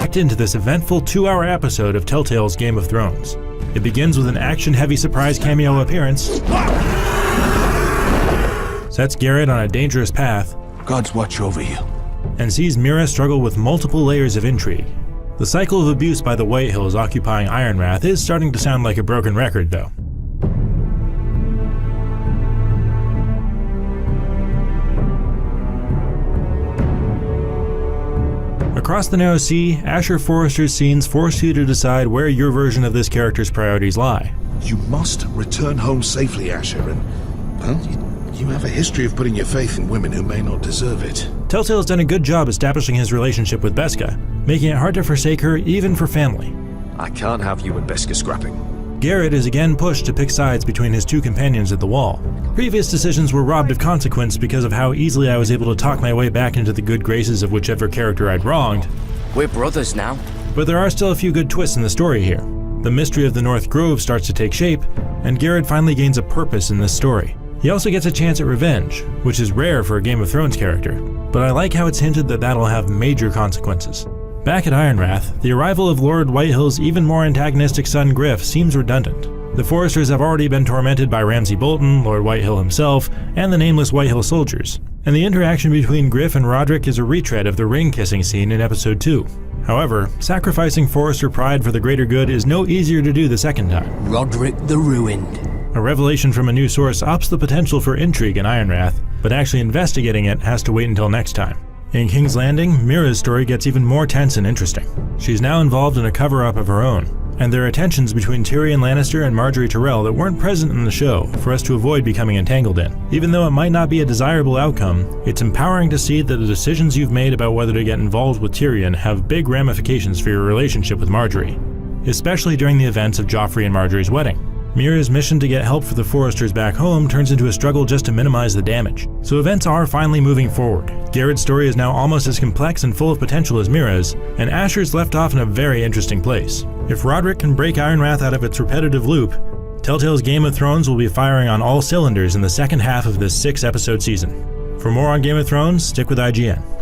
locked into this eventful 2-hour episode of Telltale's Game of Thrones. It begins with an action-heavy surprise cameo appearance, sets Garrett on a dangerous path, Gods watch over you, and sees Mira struggle with multiple layers of intrigue. The cycle of abuse by the Whitehills occupying Ironrath is starting to sound like a broken record, though. Across the Narrow Sea, Asher Forrester's scenes force you to decide where your version of this character's priorities lie. You must return home safely, Asher, and, well, you have a history of putting your faith in women who may not deserve it. Telltale's done a good job establishing his relationship with Beska, making it hard to forsake her even for family. I can't have you and Beska scrapping. Garrett is again pushed to pick sides between his two companions at the Wall. Previous decisions were robbed of consequence because of how easily I was able to talk my way back into the good graces of whichever character I'd wronged. We're brothers now. But there are still a few good twists in the story here. The mystery of the North Grove starts to take shape, and Garrett finally gains a purpose in this story. He also gets a chance at revenge, which is rare for a Game of Thrones character, but I like how it's hinted that that'll have major consequences. Back at Ironrath, the arrival of Lord Whitehill's even more antagonistic son Griff seems redundant. The Forresters have already been tormented by Ramsay Bolton, Lord Whitehill himself, and the nameless Whitehill soldiers, and the interaction between Griff and Roderick is a retread of the ring-kissing scene in episode 2. However, sacrificing Forrester pride for the greater good is no easier to do the second time. Roderick the Ruined. A revelation from a new source ups the potential for intrigue in Ironrath, but actually investigating it has to wait until next time. In King's Landing, Mira's story gets even more tense and interesting. She's now involved in a cover-up of her own, and there are tensions between Tyrion Lannister and Margaery Tyrell that weren't present in the show for us to avoid becoming entangled in. Even though it might not be a desirable outcome, it's empowering to see that the decisions you've made about whether to get involved with Tyrion have big ramifications for your relationship with Margaery, especially during the events of Joffrey and Margaery's wedding. Mira's mission to get help for the Forresters back home turns into a struggle just to minimize the damage. So events are finally moving forward. Garrett's story is now almost as complex and full of potential as Mira's, and Asher's left off in a very interesting place. If Roderick can break Ironrath out of its repetitive loop, Telltale's Game of Thrones will be firing on all cylinders in the second half of this 6-episode season. For more on Game of Thrones, stick with IGN.